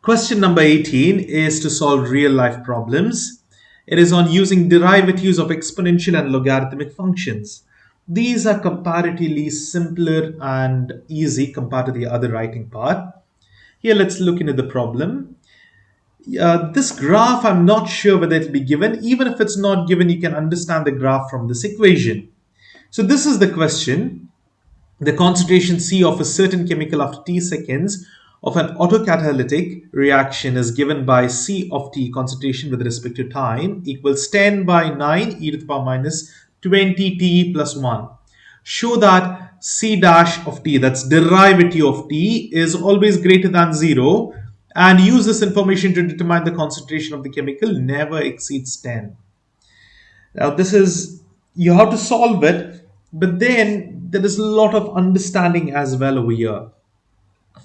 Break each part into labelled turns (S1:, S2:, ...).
S1: Question number 18 is to solve real life problems. It is on using derivatives of exponential and logarithmic functions. These are comparatively simpler and easy compared to the other writing part. Here, let's look into the problem. This graph, I'm not sure whether it will be given. Even if it's not given, you can understand the graph from this equation. So this is the question. The concentration C of a certain chemical after t seconds of an autocatalytic reaction is given by C of t, concentration with respect to time, equals 10 by 9 e to the power minus 20 t plus 1. Show that C dash of t, that's derivative of t, is always greater than 0, and use this information to determine the concentration of the chemical never exceeds 10. Now this is, you have to solve it, but then there is a lot of understanding as well over here.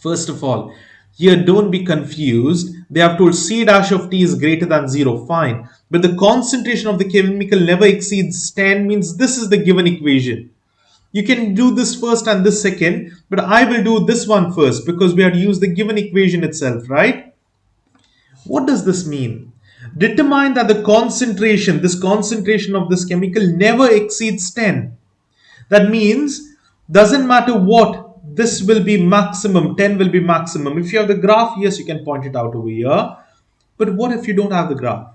S1: First of all, here don't be confused. They have told C dash of t is greater than 0, fine. But the concentration of the chemical never exceeds 10 means this is the given equation. You can do this first and this second, but I will do this one first because we have to use the given equation itself, right? What does this mean? Determine that the concentration, this concentration of this chemical never exceeds 10. That means, doesn't matter what, this will be maximum, 10 will be maximum. If you have the graph, yes, you can point it out over here. But what if you don't have the graph?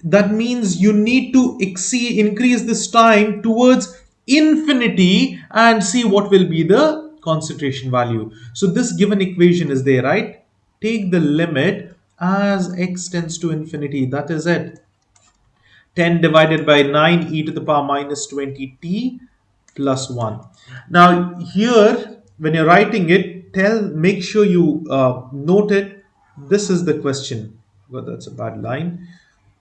S1: That means you need to increase this time towards infinity and see what will be the concentration value. So this given equation is there, right? Take the limit as x tends to infinity. That is it. 10 divided by 9 e to the power minus 20t plus 1. Now here, when you're writing it, make sure you note it. This is the question. Well, that's a bad line.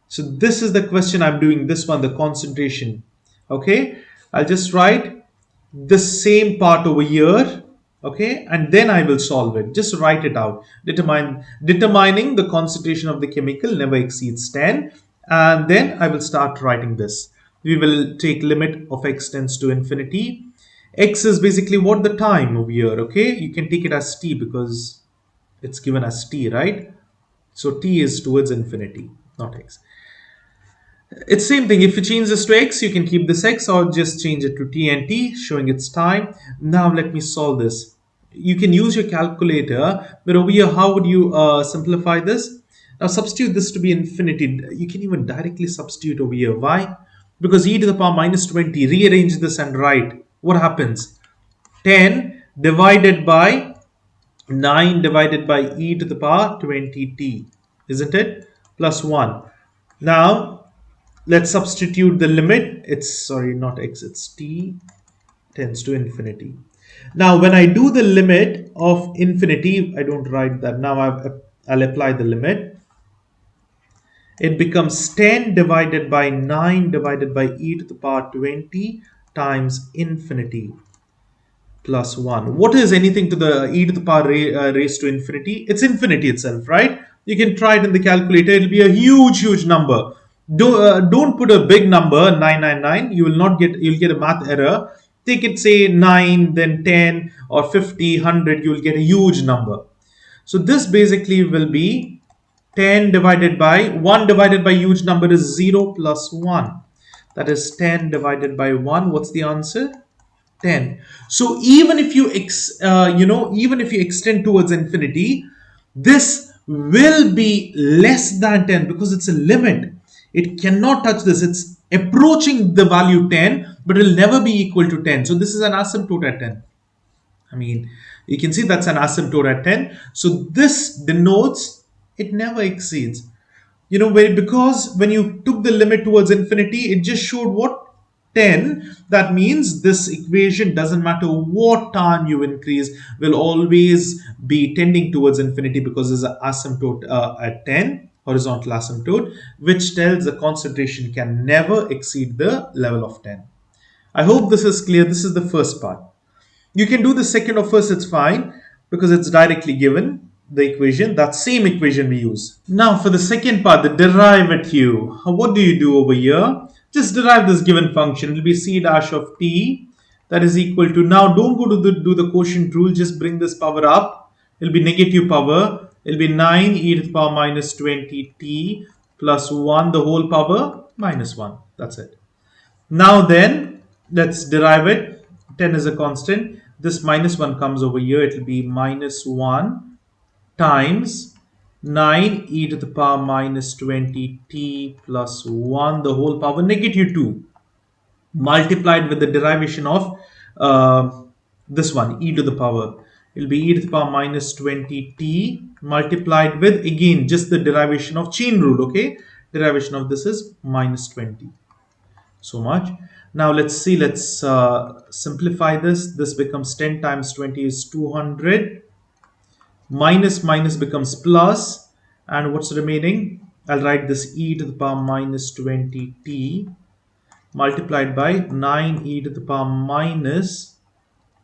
S1: So this is the question. I'm doing this one, the concentration. Okay, I'll just write the same part over here. Okay, and then I will solve it. Just write it out. Determining the concentration of the chemical never exceeds 10. And then I will start writing this. We will take limit of x tends to infinity. X is basically what the time over here. Okay, you can take it as t because it's given as t, right? So t is towards infinity, not x. It's same thing. If you change this to x, you can keep this x or just change it to t and t, showing its time. Now let me solve this. You can use your calculator, but over here, how would you simplify this? Now substitute this to be infinity. You can even directly substitute over here. Why? Because e to the power minus 20, rearrange this and write. What happens? 10 divided by 9 divided by e to the power 20t, isn't it? Plus 1. Now, let's substitute the limit. It's not x, it's t tends to infinity. Now, when I do the limit of infinity, I don't write that. Now I'll apply the limit. It becomes 10 divided by 9 divided by e to the power 20 times infinity plus 1. What is anything to the e to the power raised to infinity? It's infinity itself, right? You can try it in the calculator. It'll be a huge number. Don't put a big number 999. You'll get a math error. Take it, say 9, then 10 or 50, 100. You'll get a huge number. So this basically will be 10 divided by 1 divided by huge number is 0 plus 1. That is 10 divided by 1. What's the answer? 10. So even if you even if you extend towards infinity, this will be less than 10 because it's a limit. It cannot touch this. It's approaching the value 10, but it will never be equal to 10. So this is an asymptote at 10. I mean, you can see that's an asymptote at 10. So this denotes it never exceeds. Because when you took the limit towards infinity, it just showed what? 10. That means this equation, doesn't matter what time you increase, will always be tending towards infinity because there's an asymptote at 10, horizontal asymptote, which tells the concentration can never exceed the level of 10. I hope this is clear. This is the first part. You can do the second or first, it's fine because it's directly given. The equation, that same equation we use. Now for the second part, the derivative. What do you do over here? Just derive this given function. It will be c dash of t that is equal to, now don't go to do the quotient rule, just bring this power up. it'll be negative power. It'll be 9 e to the power minus 20t plus 1 the whole power minus 1. That's it. Now then, let's derive it. 10 is a constant. This minus 1 comes over here. It will be minus 1 times 9 e to the power minus 20t plus 1 the whole power negative 2 multiplied with the derivation of this one, e to the power. It will be e to the power minus 20t multiplied with, again, just the derivation of chain rule, okay? Derivation of this is minus 20. So much. Now let's see, let's simplify this. This becomes 10 times 20 is 200. Minus minus becomes plus. And what's remaining? I'll write this e to the power minus 20t multiplied by 9e to the power minus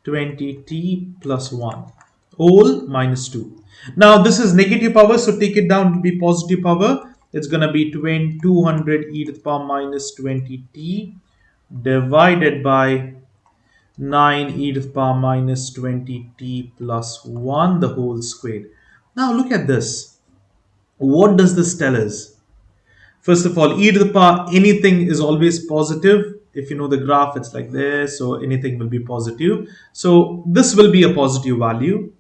S1: 20t plus 1 whole minus 2. Now this is negative power, so take it down to be positive power. It's going to be 200e to the power minus 20t divided by 9e to the power minus 20t plus 1 the whole squared. Now look at this. What does this tell us? First of all, e to the power anything is always positive. If you know the graph, it's like this, so anything will be positive. So this will be a positive value.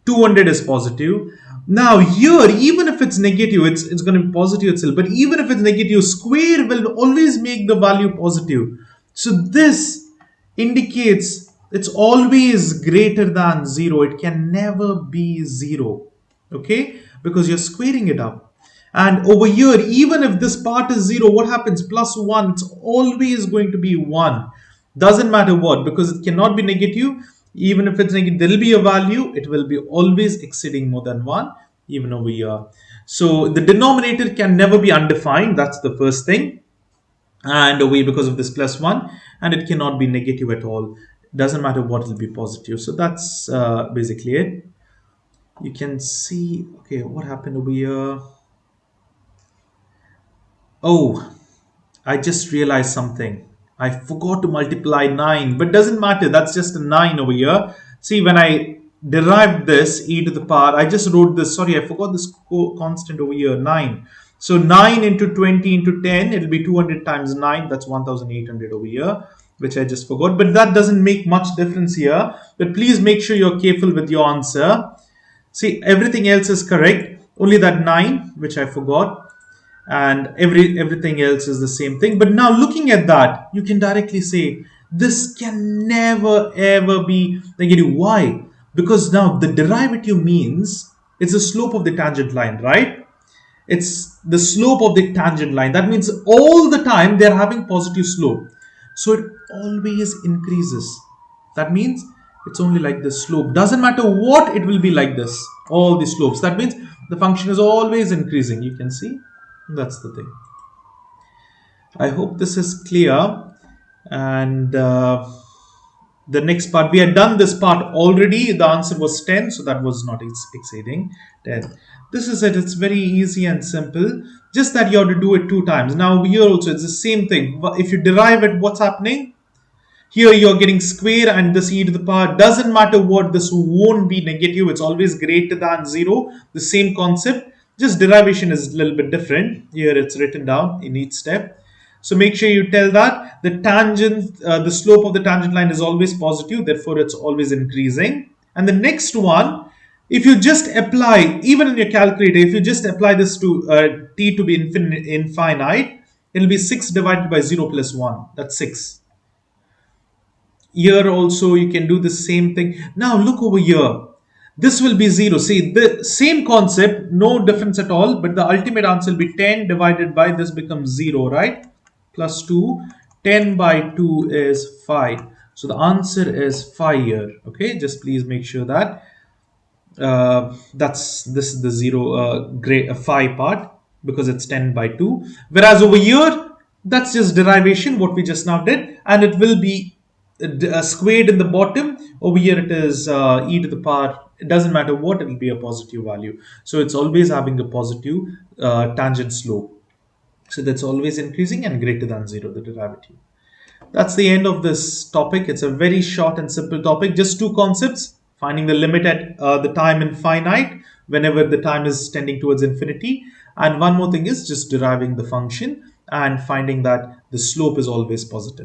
S1: 200 is positive. Now here, even if it's negative, it's going to be positive itself. But even if it's negative, square will always make the value positive. So this indicates it's always greater than 0. It can never be 0. Okay? Because you're squaring it up. And over here, even if this part is 0, what happens? Plus 1, it's always going to be 1. Doesn't matter what, because it cannot be negative. Even if it's negative, there will be a value. It will be always exceeding more than 1, even over here. So the denominator can never be undefined. That's the first thing. And away because of this plus 1. And it cannot be negative at all. Doesn't matter what, it will be positive. So that's basically it. You can see, okay, what happened over here? Oh, I just realized something. I forgot to multiply 9, but doesn't matter. That's just a 9 over here. See, when I derived this, e to the power, I just wrote this. Sorry, I forgot this constant over here, 9. So 9 into 20 into 10, it'll be 200 times 9. That's 1800 over here, which I just forgot. But that doesn't make much difference here. But please make sure you're careful with your answer. See, everything else is correct. Only that 9, which I forgot. And everything else is the same thing. But now looking at that, you can directly say this can never ever be negative. Why? Because now the derivative means it's the slope of the tangent line, right? It's the slope of the tangent line. That means all the time they're having positive slope. So it always increases. That means it's only like the slope. Doesn't matter what, it will be like this. All the slopes. That means the function is always increasing. You can see. That's the thing. I hope this is clear. And the next part, we had done this part already. The answer was 10, so that was not exceeding 10. This is it. It's very easy and simple. Just that you have to do it 2 times. Now here also it's the same thing. If you derive it, what's happening? Here you're getting square and this e to the power. Doesn't matter what, this won't be negative. It's always greater than 0. The same concept. Just derivation is a little bit different. Here it's written down in each step. So make sure you tell that the tangent, the slope of the tangent line is always positive. Therefore, it's always increasing. And the next one, if you just apply, even in your calculator, if you just apply this to t to be infinite, it'll be 6 divided by 0 plus 1. That's 6. Here also you can do the same thing. Now look over here. This will be 0. See, the same concept, no difference at all, but the ultimate answer will be 10 divided by this becomes 0, right? Plus 2. 10 by 2 is 5. So the answer is 5 here. Okay, just please make sure that this is the 0 5 part because it's 10 by 2. Whereas over here, that's just derivation, what we just now did, and it will be squared in the bottom. Over here it is e to the power. It doesn't matter what, it will be a positive value. So it's always having a positive tangent slope. So that's always increasing and greater than 0, the derivative. That's the end of this topic. It's a very short and simple topic, just 2 concepts. finding the limit at the time infinite whenever the time is tending towards infinity. And one more thing is just deriving the function and finding that the slope is always positive.